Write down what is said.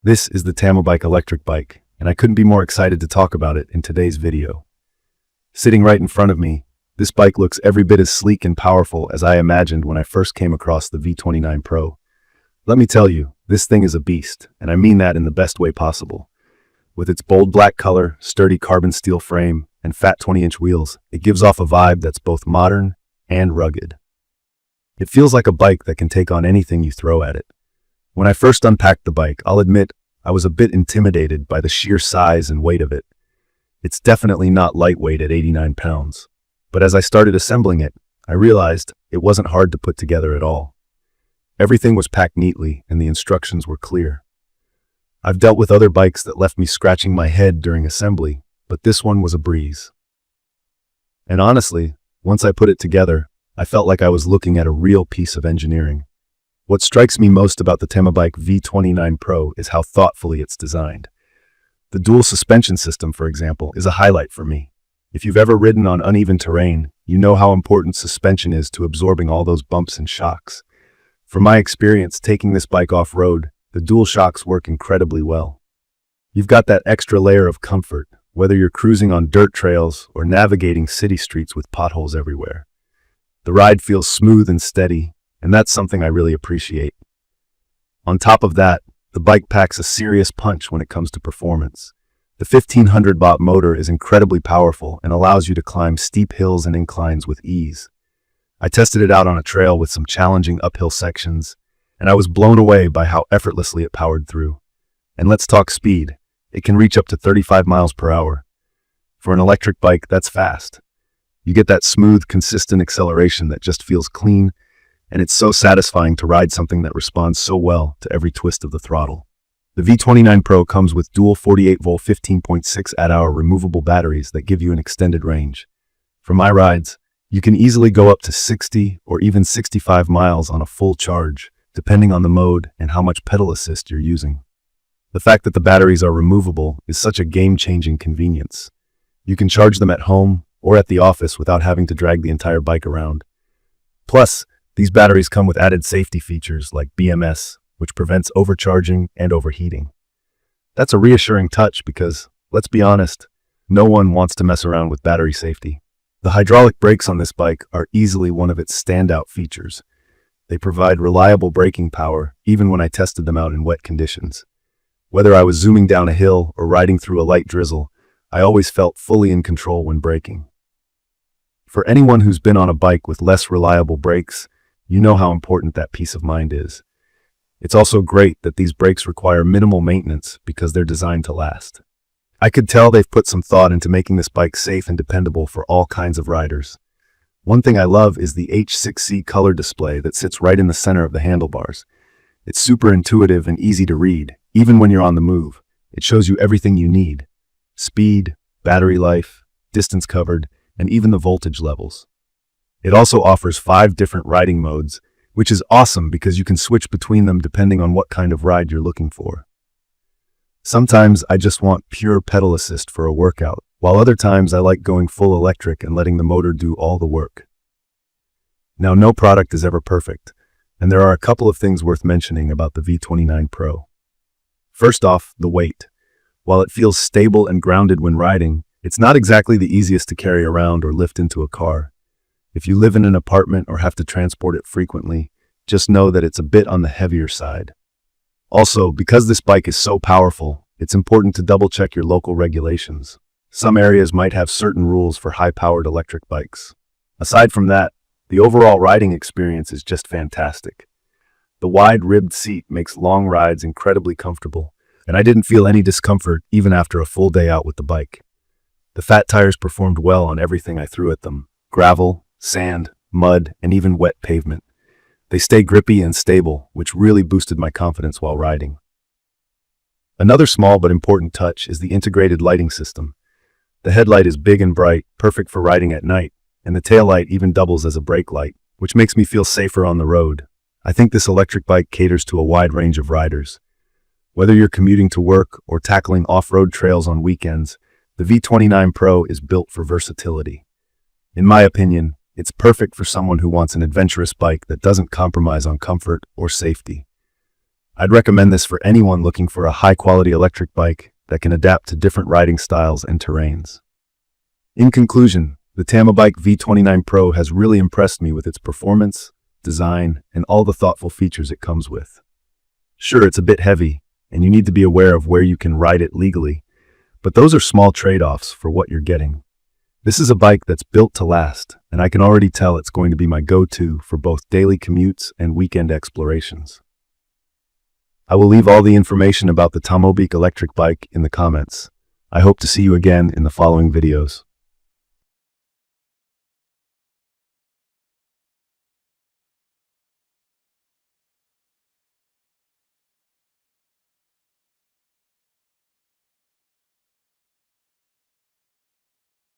This is the Tamobyke Electric Bike, and I couldn't be more excited to talk about it in today's video. Sitting right in front of me, this bike looks every bit as sleek and powerful as I imagined when I first came across the V29 Pro. Let me tell you, this thing is a beast, and I mean that in the best way possible. With its bold black color, sturdy carbon steel frame, and fat 20-inch wheels, it gives off a vibe that's both modern and rugged. It feels like a bike that can take on anything you throw at it. When I first unpacked the bike, I'll admit I was a bit intimidated by the sheer size and weight of it. It's definitely not lightweight at 89 pounds. But as I started assembling it, I realized it wasn't hard to put together at all. Everything was packed neatly and the instructions were clear. I've dealt with other bikes that left me scratching my head during assembly, but this one was a breeze. And honestly, once I put it together, I felt like I was looking at a real piece of engineering. What strikes me most about the Tamobyke V29 Pro is how thoughtfully it's designed. The dual suspension system, for example, is a highlight for me. If you've ever ridden on uneven terrain, you know how important suspension is to absorbing all those bumps and shocks. From my experience taking this bike off-road, the dual shocks work incredibly well. You've got that extra layer of comfort, whether you're cruising on dirt trails or navigating city streets with potholes everywhere. The ride feels smooth and steady, and that's something I really appreciate. On top of that, the bike packs a serious punch when it comes to performance. The 1500-watt motor is incredibly powerful and allows you to climb steep hills and inclines with ease. I tested it out on a trail with some challenging uphill sections, and I was blown away by how effortlessly it powered through. And let's talk speed. It can reach up to 35 miles per hour. For an electric bike, that's fast. You get that smooth, consistent acceleration that just feels clean, and it's so satisfying to ride something that responds so well to every twist of the throttle. The V29 Pro comes with dual 48-volt 15.6 Ah removable batteries that give you an extended range. For my rides, you can easily go up to 60 or even 65 miles on a full charge, depending on the mode and how much pedal assist you're using. The fact that the batteries are removable is such a game-changing convenience. You can charge them at home or at the office without having to drag the entire bike around. Plus, these batteries come with added safety features like BMS, which prevents overcharging and overheating. That's a reassuring touch because, let's be honest, no one wants to mess around with battery safety. The hydraulic brakes on this bike are easily one of its standout features. They provide reliable braking power even when I tested them out in wet conditions. Whether I was zooming down a hill or riding through a light drizzle, I always felt fully in control when braking. For anyone who's been on a bike with less reliable brakes, you know how important that peace of mind is. It's also great that these brakes require minimal maintenance because they're designed to last. I could tell they've put some thought into making this bike safe and dependable for all kinds of riders. One thing I love is the H6C color display that sits right in the center of the handlebars. It's super intuitive and easy to read, even when you're on the move. It shows you everything you need: speed, battery life, distance covered, and even the voltage levels. It also offers 5 different riding modes, which is awesome because you can switch between them depending on what kind of ride you're looking for. Sometimes I just want pure pedal assist for a workout, while other times I like going full electric and letting the motor do all the work. Now, no product is ever perfect, and there are a couple of things worth mentioning about the V29 Pro. First off, the weight. While it feels stable and grounded when riding, it's not exactly the easiest to carry around or lift into a car. If you live in an apartment or have to transport it frequently, just know that it's a bit on the heavier side. Also, because this bike is so powerful, it's important to double-check your local regulations. Some areas might have certain rules for high-powered electric bikes. Aside from that, the overall riding experience is just fantastic. The wide-ribbed seat makes long rides incredibly comfortable, and I didn't feel any discomfort even after a full day out with the bike. The fat tires performed well on everything I threw at them: gravel, sand, mud, and even wet pavement. They stay grippy and stable, which really boosted my confidence while riding. Another small but important touch is the integrated lighting system. The headlight is big and bright, perfect for riding at night, and the taillight even doubles as a brake light, which makes me feel safer on the road. I think this electric bike caters to a wide range of riders. Whether you're commuting to work or tackling off-road trails on weekends, the V29 Pro is built for versatility. In my opinion, it's perfect for someone who wants an adventurous bike that doesn't compromise on comfort or safety. I'd recommend this for anyone looking for a high-quality electric bike that can adapt to different riding styles and terrains. In conclusion, the Tamobyke V29 Pro has really impressed me with its performance, design, and all the thoughtful features it comes with. Sure, it's a bit heavy, and you need to be aware of where you can ride it legally, but those are small trade-offs for what you're getting. This is a bike that's built to last, and I can already tell it's going to be my go-to for both daily commutes and weekend explorations. I will leave all the information about the Tamobyke Electric Bike in the comments. I hope to see you again in the following videos.